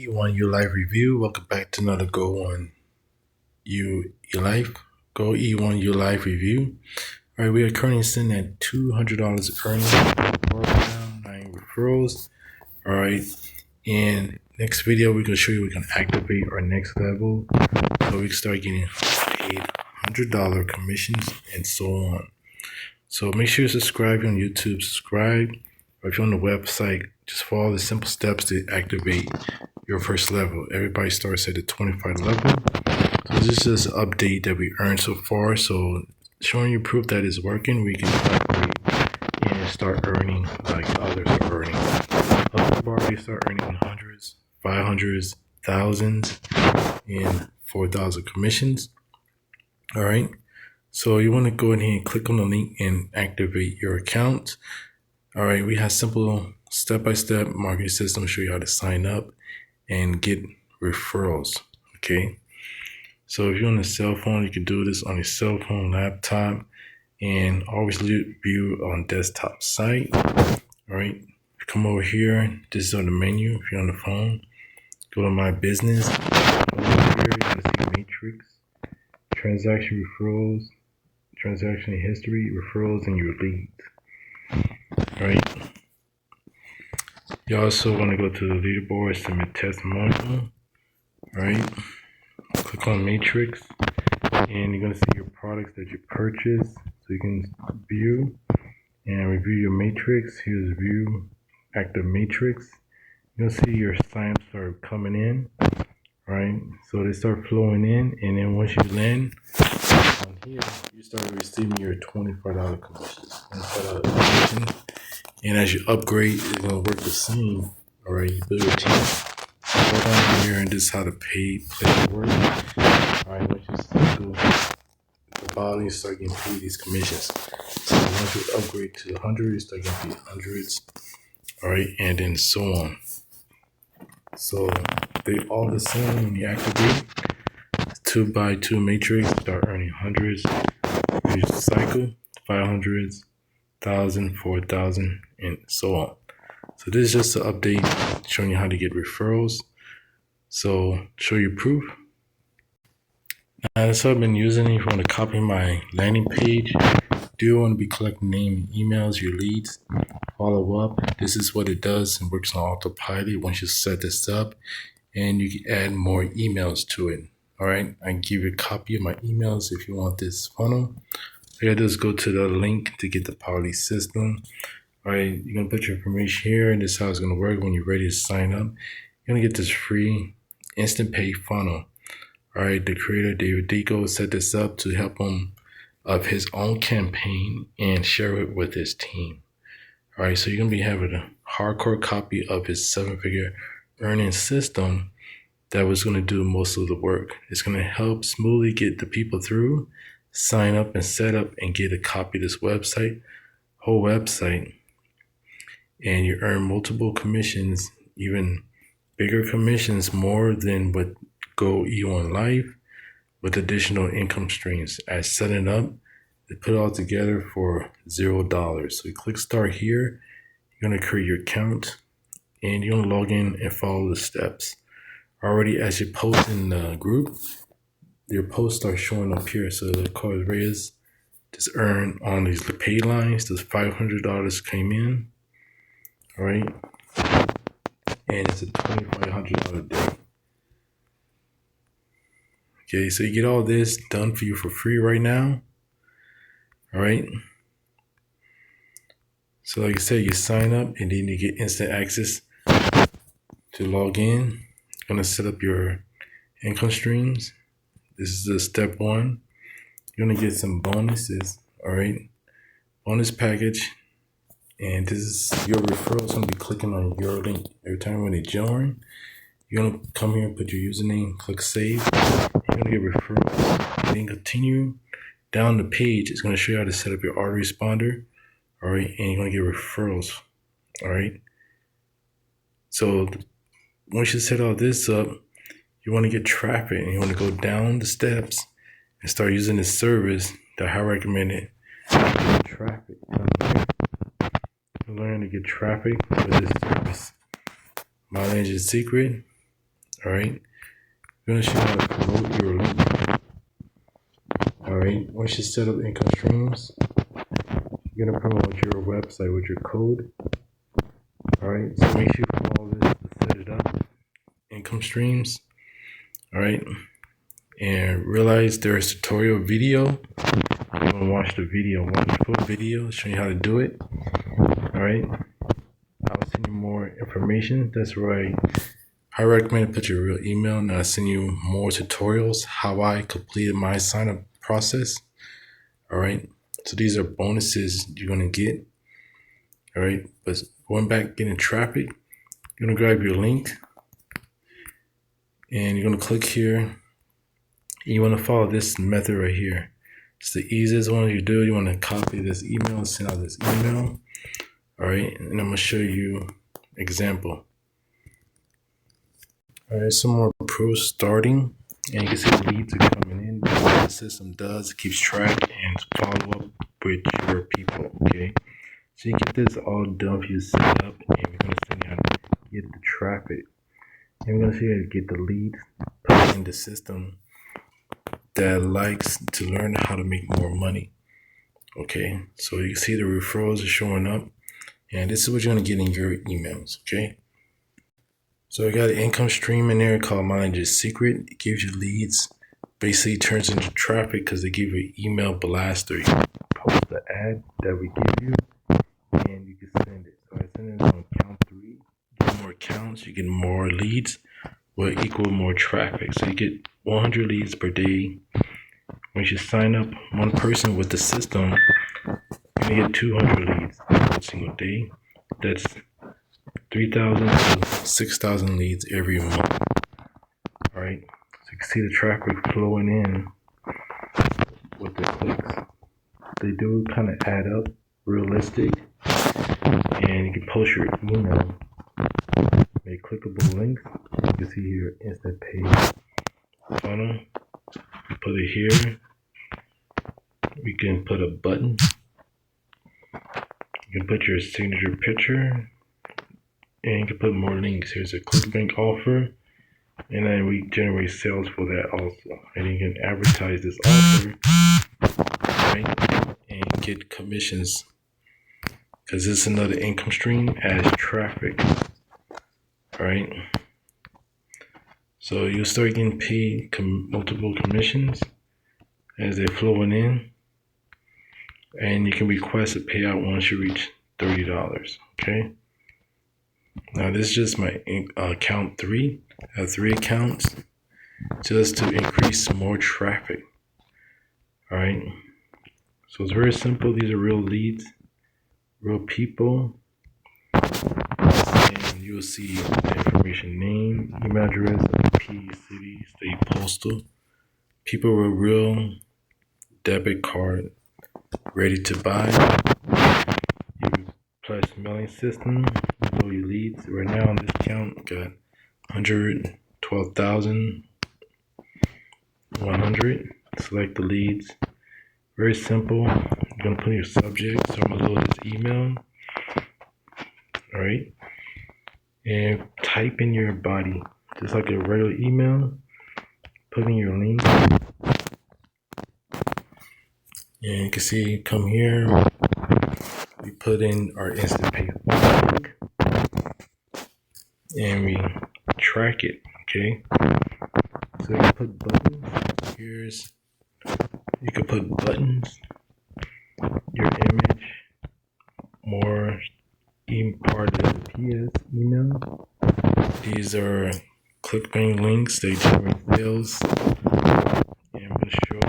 E1ULife review. Welcome back to another Go E1ULife review. All right, we are currently sitting at $200 earning 9 referrals. All right, in next video we're gonna show you we can activate our next level, so we can start getting paid $100 commissions and so on. So make sure you subscribe on YouTube. Subscribe, or if you're on the website, just follow the simple steps to activate your first level. Everybody starts at the 25 level. So this is an update that we earned so far. So showing you proof that it's working, we can activate and start earning like others are earning. We've already start earning hundreds, 500s, thousands, and 4,000 commissions. All right. So you want to go ahead and click on the link and activate your account. All right, we have simple step-by-step marketing system to show you how to sign up and get referrals. Okay, so if you're on a cell phone, you can do this on a cell phone, laptop, and always view on desktop site. All right, come over here. This is on the menu. If you're on the phone, go to my business. Over here, you can see matrix, transaction referrals, transaction history, referrals, and your leads. All right. You also want to go to the leaderboard, submit testimonial. All right. Click on matrix, and you're going to see your products that you purchased. So you can view and review your matrix. Here's view active matrix. You'll see your signups start coming in. All right. So they start flowing in, and then once you land on here, you start receiving your $25 commission. And as you upgrade, it's going to work the same. All right, you build your team. Go down here, and this is how the paid play works. All right, once you cycle the bottom, you start getting paid these commissions. So once you upgrade to 100, you start getting paid hundreds. All right, and then so on. So they all the same when you activate. 2x2 matrix, start earning hundreds. You cycle 500s. 1,000, 4,000, and so on. So this is just an update showing you how to get referrals. So show you proof. Now that's what I've been using. If you want to copy my landing page, do you want to be collecting name and emails, your leads, follow up. This is what it does and works on autopilot once you set this up, and you can add more emails to it. All right, I can give you a copy of my emails if you want this funnel. So you just go to the link to get the Leased system. All right, you're gonna put your information here, and this is how it's gonna work when you're ready to sign up. You're gonna get this free instant pay funnel. All right, the creator David Deco set this up to help him of his own campaign and share it with his team. All right, so you're gonna be having a hardcore copy of his 7-figure earning system that was gonna do most of the work. It's gonna help smoothly get the people through, sign up and set up and get a copy of this whole website, and you earn multiple commissions, even bigger commissions, more than what Go E1Life, with additional income streams. As setting up, they put it all together for $0. So you click start here, you're gonna create your account, and you're gonna log in and follow the steps. Already as you post in the group, your posts start showing up here. So the card raise just earn on these pay lines. Those $500 came in. All right, and it's a $2,500 day. Okay, so you get all this done for you for free right now. All right, so like I said, you sign up and then you get instant access to log in. You're gonna set up your income streams. This is the step 1. You're gonna get some bonuses. All right, bonus package, and this is your referrals. Gonna be clicking on your link every time when they join. You're gonna come here and put your username, click save. You're gonna get referrals, and then continue down the page. It's gonna show you how to set up your autoresponder. All right, and you're gonna get referrals. All right, so once you set all this up, you want to get traffic, and you want to go down the steps and start using this service that I recommend it. Traffic. Learn to get traffic with this service. My Legend Secret. All right, we're gonna show you how to promote your link. All right, once you set up income streams, you're gonna promote your website with your code. All right, so make sure you follow this to set it up. Income streams. All right, and realize there's a tutorial video. You want to watch the video, watch the full video, showing you how to do it. All right, I'll send you more information. That's right. I recommend put your real email, and I'll send you more tutorials how I completed my sign up process. All right, so these are bonuses you're gonna get. All right, but going back, getting traffic, you're gonna grab your link and you're gonna click here. You want to follow this method right here. It's the easiest one you do. You want to copy this email and send out this email. All right, and I'm gonna show you example. All right, some more proof starting, and you can see the leads are coming in. What the system does, it keeps track and follow up with your people. Okay, so you get this all done for you set up, and we're gonna see how to get the traffic, and we're gonna see how to get the leads put in the system that likes to learn how to make more money. Okay, so you can see the referrals are showing up, and this is what you're gonna get in your emails. Okay, so I got an income stream in there called Manager's Secret. It gives you leads, basically turns into traffic because they give you an email blaster. You post the ad that we give you, and you can send it. So I send it on count 3. You get more counts, you get more leads, will equal more traffic. So you get 100 leads per day. Once you sign up one person with the system, you're gonna get 200 leads every single day. That's 3,000 to 6,000 leads every month. All right, so you can see the traffic flowing in with the clicks. They do kind of add up, realistic, and you can post your email, make clickable links. You can see here instant pay funnel. You put it here. We can put a button. You can put your signature picture, and you can put more links. Here's a ClickBank offer, and then we generate sales for that also. And you can advertise this offer, right, and get commissions, because this is another income stream as traffic. All right, so you'll start getting paid multiple commissions as they're flowing in, and you can request a payout once you reach $30. Okay, now this is just my account 3. I have 3 accounts just to increase more traffic. All right, so it's very simple. These are real leads, real people, and you'll see the information: name, email address, IP, city, state, postal. People with real debit card ready to buy. You plus mailing system, so your leads. Right now on this account got 112,100. Select the leads. Very simple. You're gonna put your subject. So I'm gonna load this email. All right, and type in your body just like a regular email. Put in your link, and you can see come here. We put in our instant pay link, and we track it. Okay, so you can put buttons. You can put buttons, your image, more part of the PS email. These are ClickBank links. They generate sales, and I'm going to show you.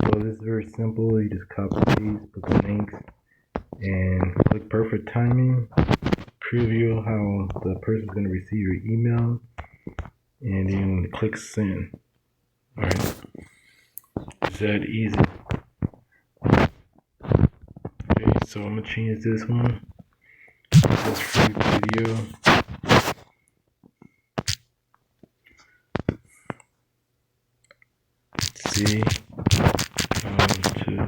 So this is very simple. You just copy paste, put the links, and click perfect timing. Preview how the person's going to receive your email, and then click send. All right, it's that easy. Okay, so I'm gonna change this one. This free video. See, to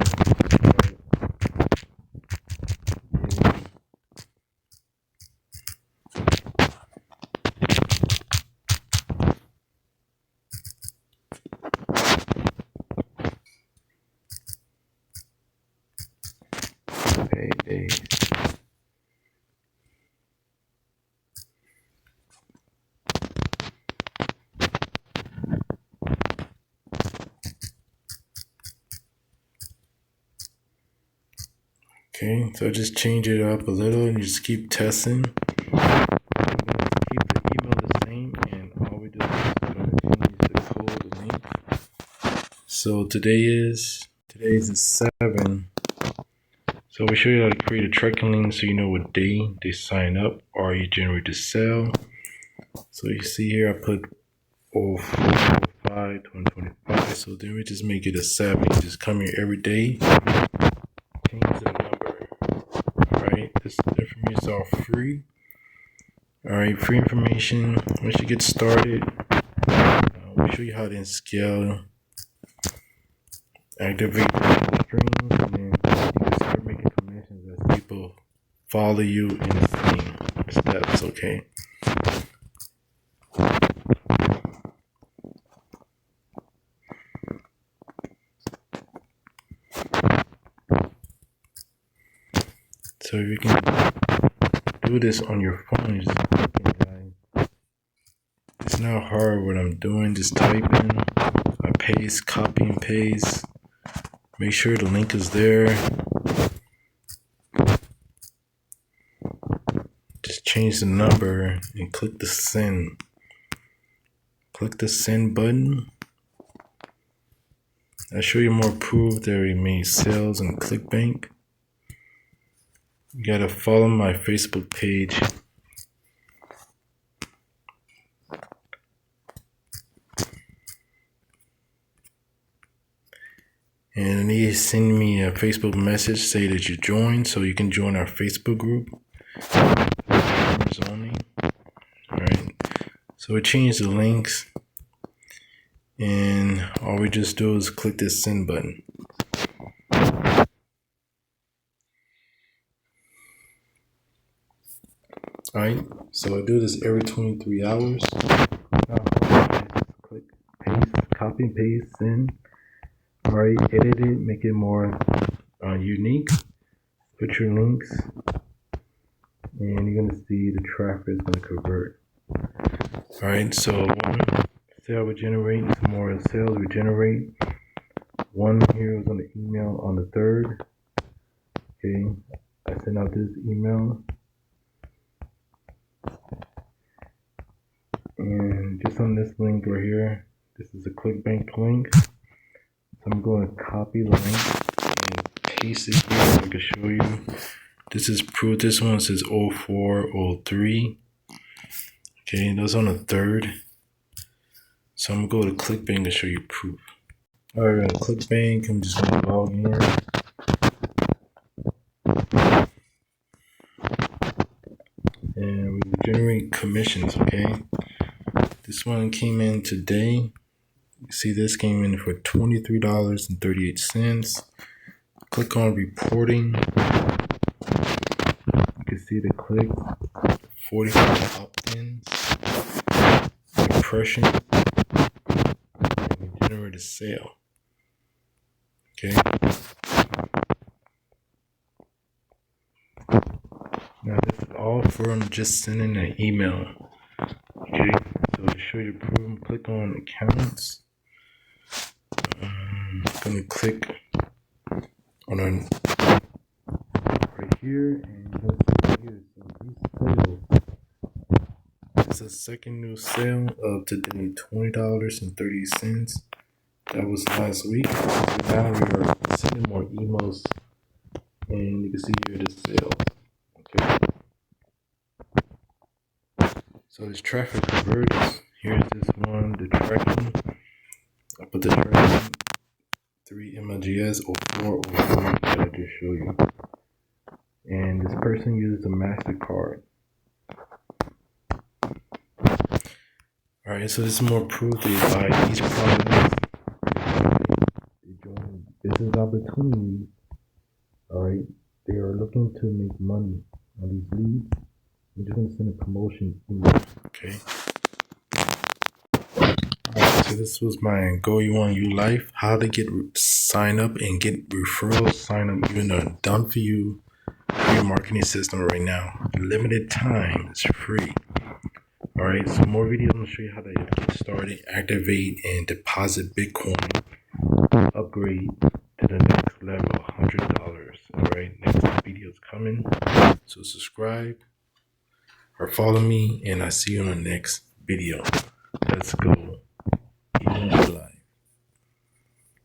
Okay, so just change it up a little and you just keep testing. We're gonna keep the email the same, and all we do is change the code, the link. So today's the 7th. So we show you how to create a tracking link so you know what day they sign up or you generate the sale. So you see here I put 04/05 2025. So then we just make it a 7. You just come here every day, change the number. Alright, this information is all free. Alright, free information. Once you get started, we'll show you how to scale, activate the streams, and then you can start making commissions as people follow you in the same steps, okay? So if you can do this on your phone, just clicking, guys. It's not hard what I'm doing, just typing, I paste, copy and paste. Make sure the link is there. Just change the number and click the send. Click the send button. I'll show you more proof that we made sales in ClickBank. You gotta follow my Facebook page. And I need to send me a Facebook message, say that you joined, so you can join our Facebook group. Only. Alright. So we change the links, and all we just do is click this send button. Alright, so I do this every 23 hours. Click, paste, copy, paste, send. Alright, edit it, make it more unique. Put your links, and you're gonna see the traffic is gonna convert. Alright, so one sale we generate, some more sales we generate. One here was on the email on the 3rd. Okay, I sent out this email. And just on this link right here, this is a ClickBank link. So I'm going to copy the link and paste it here so I can show you. This is proof. This one says 04/03. Okay, that's on the 3rd. So I'm going to go to ClickBank to show you proof. Alright, on ClickBank, I'm just going to log in. And we generate commissions, okay? This one came in today. You see this came in for $23.38. Click on reporting. You can see the click, 45 opt-ins, impressions, and we generate a sale. Okay. Now this is all from just sending an email. Okay. So to show you proof, click on accounts. I'm gonna click on right here, and you're gonna see here. So these sales. It's a second new sale of today, $20.30. That was last week. So now we are sending more emails, and you can see here the sales. Okay. So this traffic converts. Here's this one, the tracking. I put the tracking 3 MLGS or 4 or 3 that I just show you. And this person uses a MasterCard. Alright, so this is more proof they buy each product. They join business opportunities. Alright, they are looking to make money on these leads. I'm just going to send a promotion email. Okay. Alright, so this was my Go E1ULife. How to get sign up and get referrals. Sign up even done for you your marketing system right now. Limited time. It's free. Alright, so more videos. I'm going to show you how to get started, activate, and deposit Bitcoin. Upgrade to the next level, $100. All right, next video is coming. So subscribe or follow me, and I'll see you on the next video. Let's go.